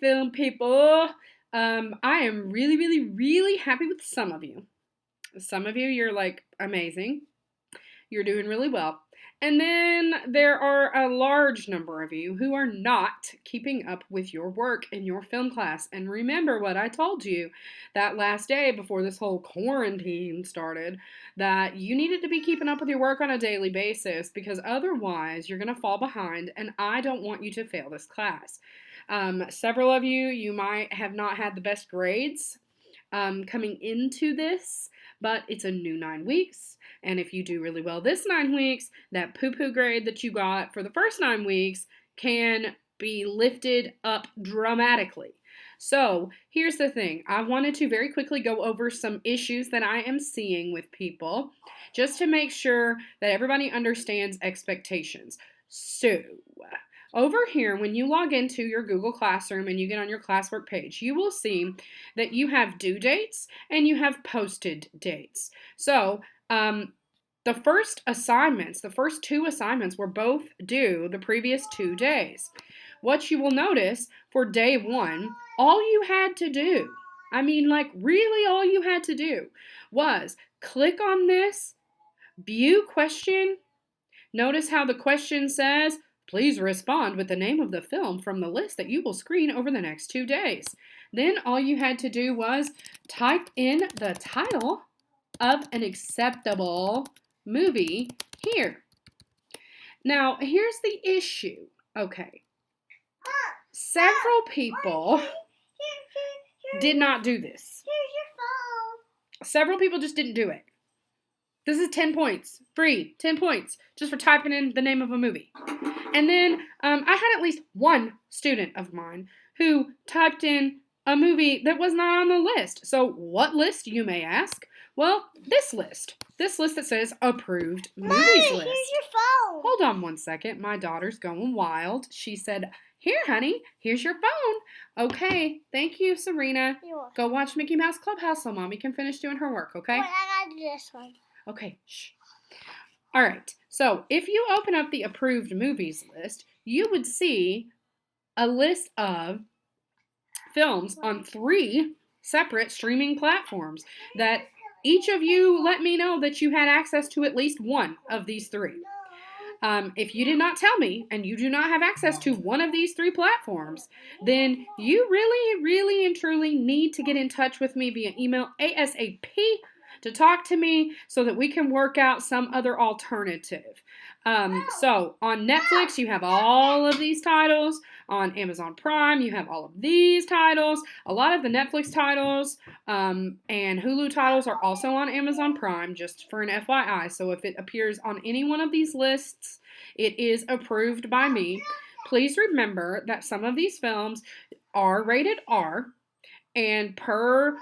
film people. I am really, really, really happy with some of you. Some of you, you're like amazing. You're doing really well. And then there are a large number of you who are not keeping up with your work in your film class. And remember what I told you that last day before this whole quarantine started, that you needed to be keeping up with your work on a daily basis because otherwise you're going to fall behind, and I don't want you to fail this class. Several of you, you might have not had the best grades coming into this, but it's a new 9 weeks. And if you do really well this 9 weeks, that poo-poo grade that you got for the first 9 weeks can be lifted up dramatically. So here's the thing. I wanted to very quickly go over some issues that I am seeing with people just to make sure that everybody understands expectations. So over here, when you log into your Google Classroom and you get on your classwork page, you will see that you have due dates and you have posted dates. So the first two assignments were both due the previous 2 days. What you will notice for day 1, all you had to do, really all you had to do was click on this, view question. Notice how the question says, please respond with the name of the film from the list that you will screen over the next 2 days. Then all you had to do was type in the title of an acceptable movie here. Now, here's the issue. Okay. Several people did not do this. Several people just didn't do it. This is 10 points. Free. 10 points. Just for typing in the name of a movie. And then I had at least one student of mine who typed in a movie that was not on the list. So what list, you may ask? Well, this list. This list that says approved movies list. Here's your phone. Hold on one second. My daughter's going wild. She said, here, honey, here's your phone. Okay, thank you, Serena. Go watch Mickey Mouse Clubhouse so Mommy can finish doing her work, okay? Wait, I gotta do this one. Okay, shh. All right, so if you open up the approved movies list, you would see a list of films on 3 separate streaming platforms that each of you let me know that you had access to at least one of these 3. If you did not tell me and you do not have access to one of these 3 platforms, then you really, really and truly need to get in touch with me via email ASAP to talk to me so that we can work out some other alternative. So on Netflix, you have all of these titles. On Amazon Prime, you have all of these titles. A lot of the Netflix titles and Hulu titles are also on Amazon Prime, just for an FYI. So if it appears on any one of these lists, it is approved by me. Please remember that some of these films are rated R, and per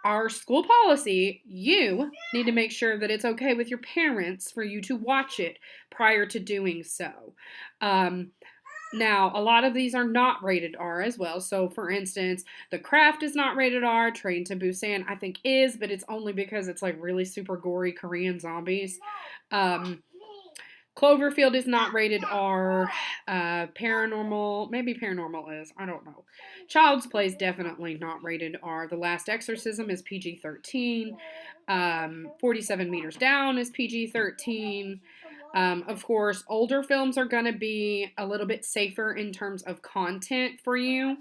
our school policy, you need to make sure that it's okay with your parents for you to watch it prior to doing so. Now, a lot of these are not rated R as well. So, for instance, The Craft is not rated R. Train to Busan, I think, is, but it's only because it's like really super gory Korean zombies. Cloverfield is not rated R. Paranormal, maybe Paranormal is. I don't know. Child's Play is definitely not rated R. The Last Exorcism is PG-13. 47 Meters Down is PG-13. Of course, older films are going to be a little bit safer in terms of content for you.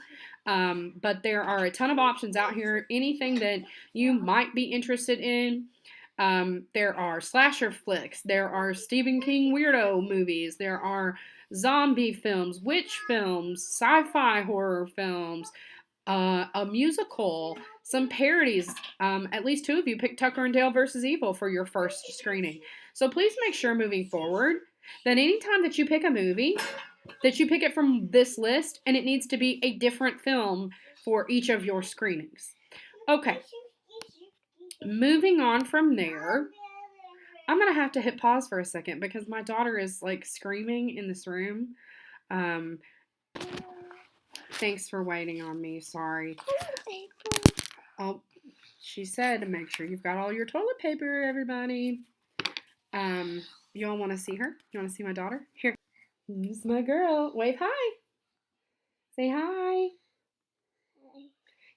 But there are a ton of options out here. Anything that you might be interested in. There are slasher flicks, there are Stephen King weirdo movies, there are zombie films, witch films, sci-fi horror films, a musical, some parodies. At least 2 of you picked Tucker and Dale versus Evil for your first screening. So please make sure moving forward that anytime that you pick a movie, that you pick it from this list, and it needs to be a different film for each of your screenings. Okay. Moving on from there, I'm going to have to hit pause for a second because my daughter is like screaming in this room. Thanks for waiting on me. Sorry. Oh, she said to make sure you've got all your toilet paper, everybody. You all want to see her? You want to see my daughter? Here. Here's my girl. Wave hi. Say hi.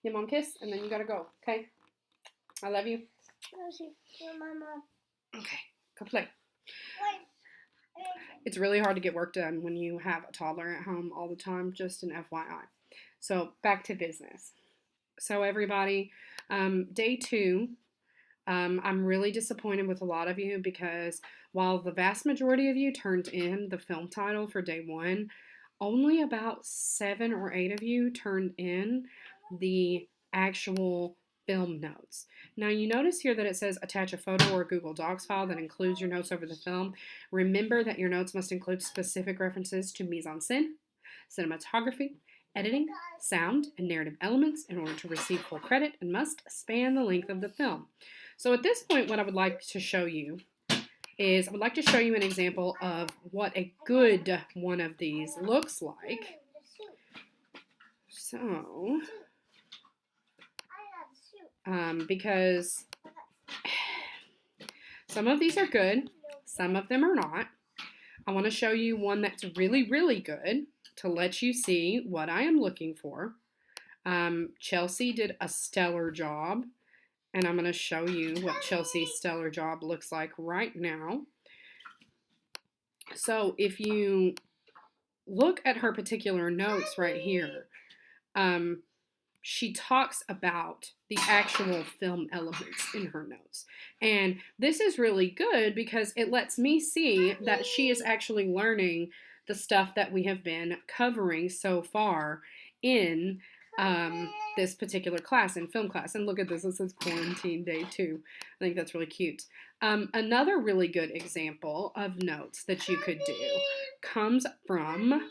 Give Mom a kiss, and then you gotta go, okay? I love you. My mom. Okay, go play. Wait. It's really hard to get work done when you have a toddler at home all the time, just an FYI. So back to business. So everybody, day 2, I'm really disappointed with a lot of you because while the vast majority of you turned in the film title for day 1, only about 7 or 8 of you turned in the actual film notes. Now you notice here that it says attach a photo or a Google Docs file that includes your notes over the film. Remember that your notes must include specific references to mise-en-scène, cinematography, editing, sound, and narrative elements in order to receive full credit and must span the length of the film. So at this point, what I would like to show you is I would like to show you an example of what a good one of these looks like. So, because some of these are good, some of them are not. I want to show you one that's really, really good to let you see what I am looking for. Chelsea did a stellar job, and I'm going to show you what Chelsea's stellar job looks like right now. So if you look at her particular notes right here, she talks about the actual film elements in her notes. And this is really good because it lets me see that she is actually learning the stuff that we have been covering so far in this particular class, in film class. And look at this, it says quarantine day 2. I think that's really cute. Another really good example of notes that you could do comes from,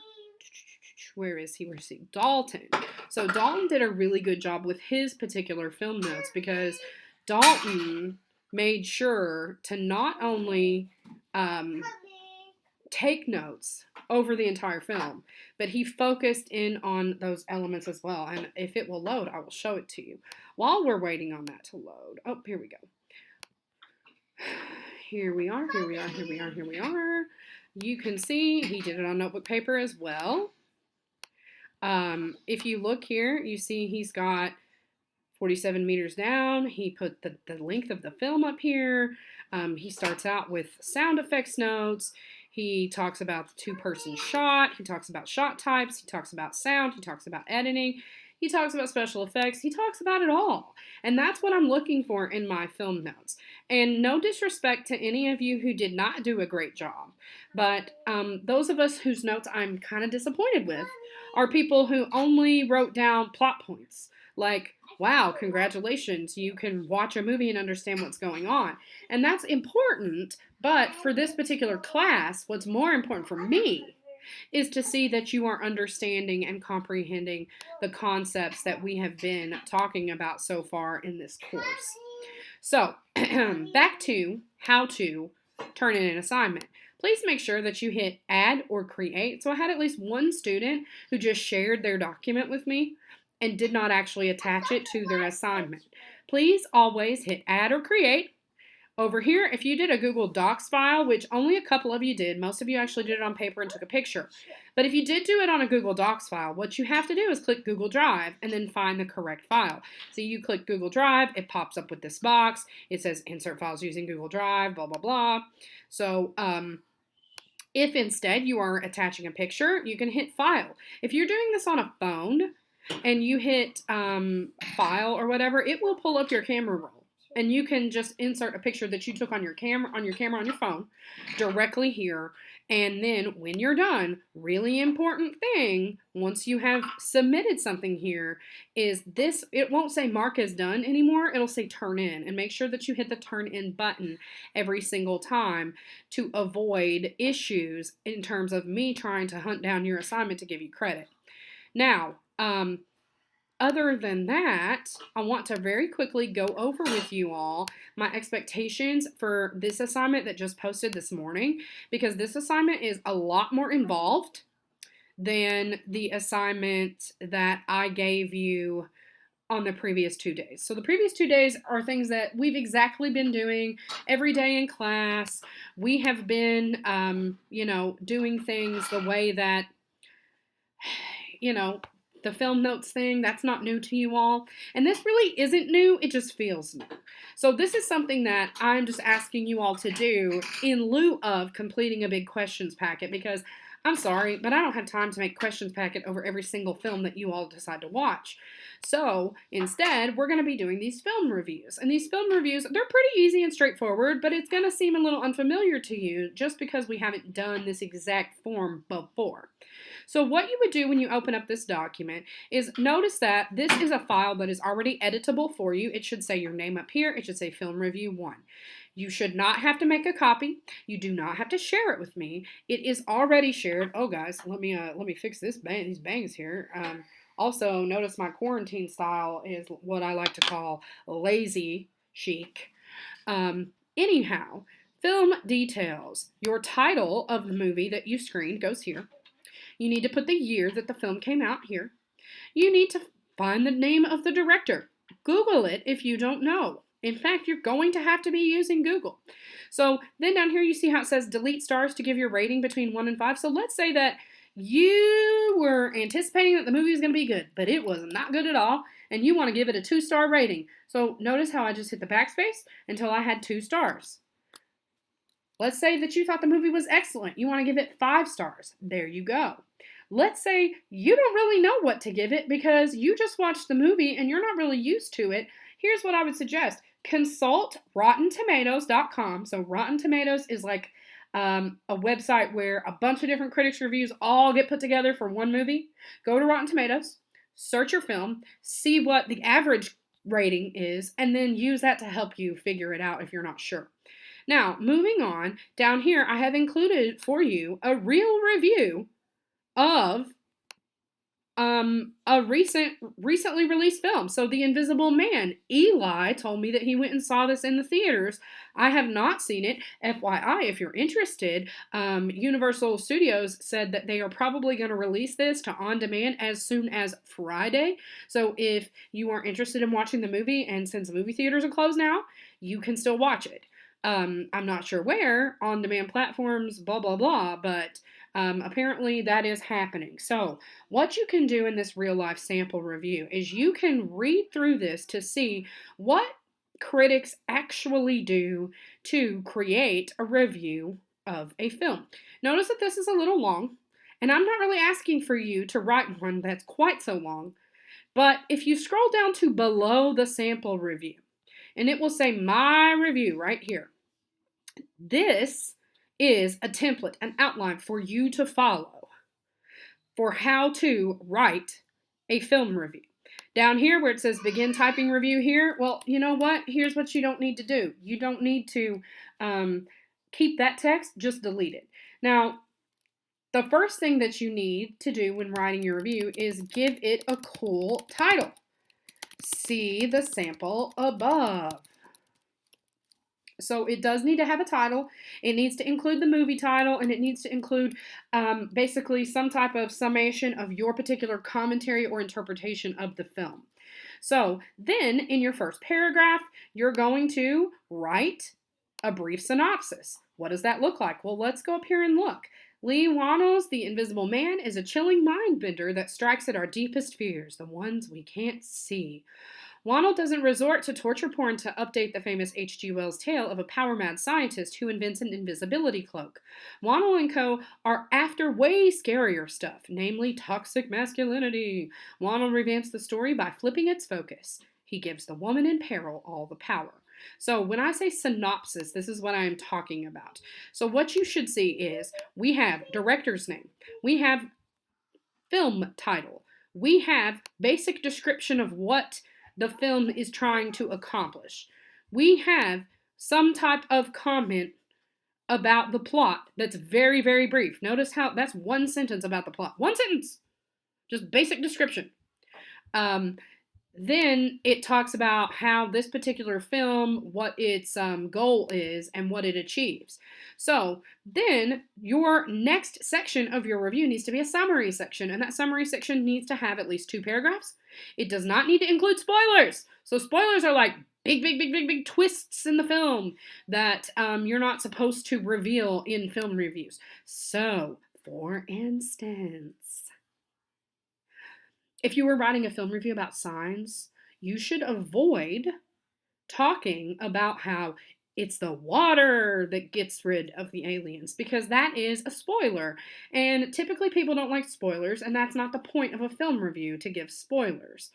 where is he? Dalton. So Dalton did a really good job with his particular film notes because Dalton made sure to not only take notes over the entire film, but he focused in on those elements as well. And if it will load, I will show it to you. While we're waiting on that to load, oh, here we go. Here we are, here we are, here we are, here we are. You can see he did it on notebook paper as well. If you look here, you see he's got 47 meters down. He put the length of the film up here. He starts out with sound effects notes. He talks about the 2-person shot. He talks about shot types. He talks about sound. He talks about editing. He talks about special effects. He talks about it all. And that's what I'm looking for in my film notes. And no disrespect to any of you who did not do a great job, but those of us whose notes I'm kind of disappointed with are people who only wrote down plot points. Like, wow, congratulations, you can watch a movie and understand what's going on. And that's important, but for this particular class, what's more important for me is to see that you are understanding and comprehending the concepts that we have been talking about so far in this course. So, back to how to turn in an assignment. Please make sure that you hit add or create. So I had at least one student who just shared their document with me and did not actually attach it to their assignment. Please always hit add or create. Over here, if you did a Google Docs file, which only a couple of you did, most of you actually did it on paper and took a picture. But if you did do it on a Google Docs file, what you have to do is click Google Drive and then find the correct file. So you click Google Drive, it pops up with this box. It says insert files using Google Drive, blah, blah, blah. So if instead you are attaching a picture, you can hit file. If you're doing this on a phone and you hit file or whatever, it will pull up your camera roll. And you can just insert a picture that you took on your camera on your phone directly here. And then when you're done, really important thing, once you have submitted something here, is this, it won't say mark as done anymore, it'll say turn in. And make sure that you hit the turn in button every single time to avoid issues in terms of me trying to hunt down your assignment to give you credit. Now, other than that, I want to very quickly go over with you all my expectations for this assignment that just posted this morning, because this assignment is a lot more involved than the assignment that I gave you on the previous 2 days. So the previous 2 days are things that we've exactly been doing every day in class. We have been, doing things the way that, the film notes thing, that's not new to you all. And this really isn't new, it just feels new. So this is something that I'm just asking you all to do in lieu of completing a big questions packet, because I'm sorry, but I don't have time to make questions packet over every single film that you all decide to watch. So instead, we're going to be doing these film reviews. And these film reviews, they're pretty easy and straightforward, but it's going to seem a little unfamiliar to you just because we haven't done this exact form before. So what you would do when you open up this document is notice that this is a file that is already editable for you. It should say your name up here. It should say Film Review 1. You should not have to make a copy. You do not have to share it with me. It is already shared. Oh, guys, let me fix these bangs here. Also, notice my quarantine style is what I like to call lazy chic. Anyhow, film details. Your title of the movie that you screened goes here. You need to put the year that the film came out here. You need to find the name of the director. Google it if you don't know. In fact, you're going to have to be using Google. So then down here you see how it says delete stars to give your rating between 1 and 5. So let's say that you were anticipating that the movie was going to be good, but it was not good at all, and you want to give it a 2-star rating. So notice how I just hit the backspace until I had 2 stars. Let's say that you thought the movie was excellent. You want to give it 5 stars. There you go. Let's say you don't really know what to give it because you just watched the movie and you're not really used to it. Here's what I would suggest. Consult RottenTomatoes.com. So Rotten Tomatoes is like a website where a bunch of different critics' reviews all get put together for one movie. Go to Rotten Tomatoes, search your film, see what the average rating is, and then use that to help you figure it out if you're not sure. Now, moving on, down here I have included for you a real review of a recently released film. So The Invisible Man. Eli told me that he went and saw this in the theaters. I have not seen it. FYI, if you're interested, Universal Studios said that they are probably going to release this to on demand as soon as Friday. So if you are interested in watching the movie, and since movie theaters are closed now, you can still watch it. I'm not sure where, on demand platforms, blah, blah, blah, but apparently that is happening. So what you can do in this real life sample review is you can read through this to see what critics actually do to create a review of a film. Notice that this is a little long, and I'm not really asking for you to write one that's quite so long, but if you scroll down to below the sample review, and it will say my review right here. This is a template, an outline for you to follow for how to write a film review. Down here where it says begin typing review here, well, you know what? Here's what you don't need to do. You don't need to keep that text, just delete it. Now, the first thing that you need to do when writing your review is give it a cool title. See the sample above. So it does need to have a title. It needs to include the movie title, and it needs to include basically some type of summation of your particular commentary or interpretation of the film. So then in your first paragraph, you're going to write a brief synopsis. What does that look like? Well, let's go up here and look. Leigh Whannell's The Invisible Man is a chilling mind bender that strikes at our deepest fears, the ones we can't see. Whannell doesn't resort to torture porn to update the famous H.G. Wells tale of a power-mad scientist who invents an invisibility cloak. Whannell and co. are after way scarier stuff, namely toxic masculinity. Whannell revamps the story by flipping its focus. He gives the woman in peril all the power. So when I say synopsis, this is what I am talking about. So what you should see is we have director's name. We have film title. We have basic description of what the film is trying to accomplish. We have some type of comment about the plot that's very, very brief. Notice how that's one sentence about the plot. One sentence! Just basic description. Then it talks about how this particular film, what its goal is, and what it achieves. So then your next section of your review needs to be a summary section, and that summary section needs to have at least 2 paragraphs. It does not need to include spoilers. So spoilers are like big twists in the film that you're not supposed to reveal in film reviews. So, for instance, If you were writing a film review about signs, you should avoid talking about how it's the water that gets rid of the aliens because that is a spoiler. And typically people don't like spoilers, and that's not the point of a film review to give spoilers.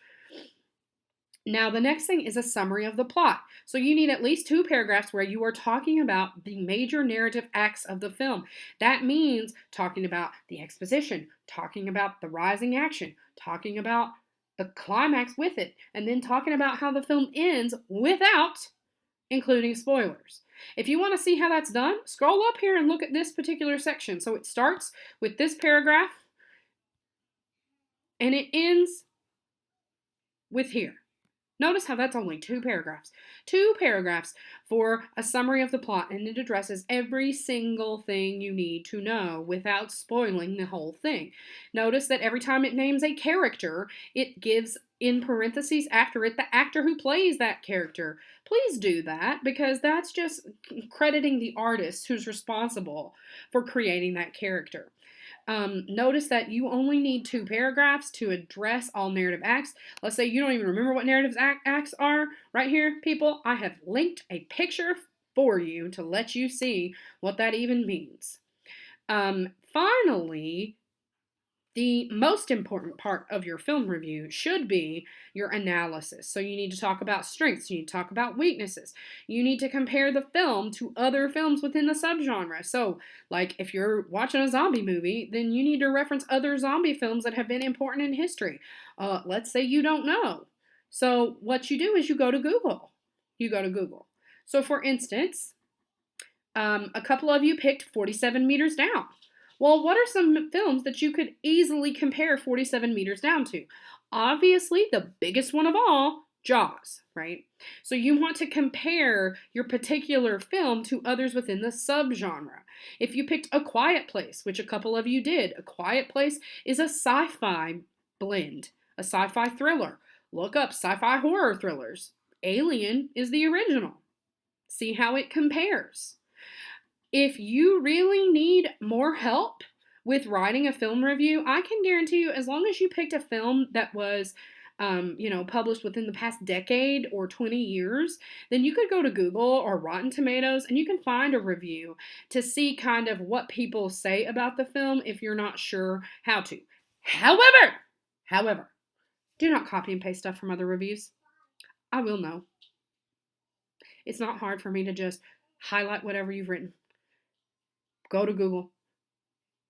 Now, the next thing is a summary of the plot. So you need at least 2 paragraphs where you are talking about the major narrative acts of the film. That means talking about the exposition, talking about the rising action, talking about the climax with it, and then talking about how the film ends without including spoilers. If you want to see how that's done, scroll up here and look at this particular section. So it starts with this paragraph and it ends with here. Notice how that's only 2 paragraphs. 2 paragraphs for a summary of the plot, and it addresses every single thing you need to know without spoiling the whole thing. Notice that every time it names a character, it gives in parentheses after it the actor who plays that character. Please do that because that's just crediting the artist who's responsible for creating that character. Notice that you only need 2 paragraphs to address all narrative acts. Let's say you don't even remember what narrative acts are. Right here, people, I have linked a picture for you to let you see what that even means. Finally, the most important part of your film review should be your analysis. So you need to talk about strengths, you need to talk about weaknesses, you need to compare the film to other films within the subgenre. So, like if you're watching a zombie movie, then you need to reference other zombie films that have been important in history. Let's say you don't know. So what you do is you go to Google. So for instance, a couple of you picked 47 Meters Down. Well, what are some films that you could easily compare 47 Meters Down to? Obviously, the biggest one of all, Jaws, right? So you want to compare your particular film to others within the subgenre. If you picked A Quiet Place, which a couple of you did, A Quiet Place is a sci-fi blend, a sci-fi thriller. Look up sci-fi horror thrillers. Alien is the original. See how it compares. If you really need more help with writing a film review, I can guarantee you, as long as you picked a film that was, published within the past decade or 20 years, then you could go to Google or Rotten Tomatoes and you can find a review to see kind of what people say about the film if you're not sure how to. However, do not copy and paste stuff from other reviews. I will know. It's not hard for me to just highlight whatever you've written. Go to Google,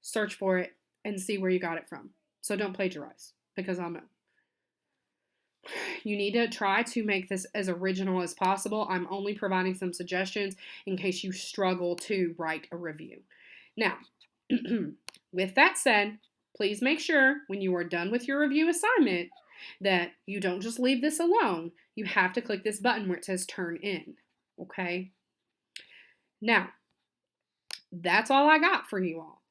search for it, and see where you got it from. So don't plagiarize, because I'll know. You need to try to make this as original as possible. I'm only providing some suggestions in case you struggle to write a review. Now, with that said, please make sure when you are done with your review assignment that you don't just leave this alone. You have to click this button where it says turn in, okay? Now, that's all I got for you all.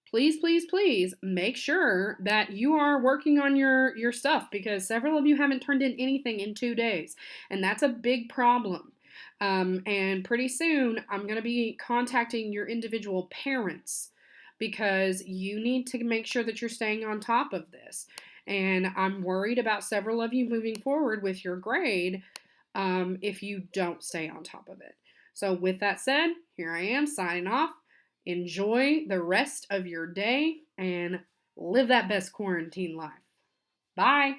Please, please, please make sure that you are working on your stuff because several of you haven't turned in anything in 2 days, and that's a big problem. And pretty soon, I'm going to be contacting your individual parents because you need to make sure that you're staying on top of this. And I'm worried about several of you moving forward with your grade if you don't stay on top of it. So with that said, here I am signing off. Enjoy the rest of your day and live that best quarantine life. Bye.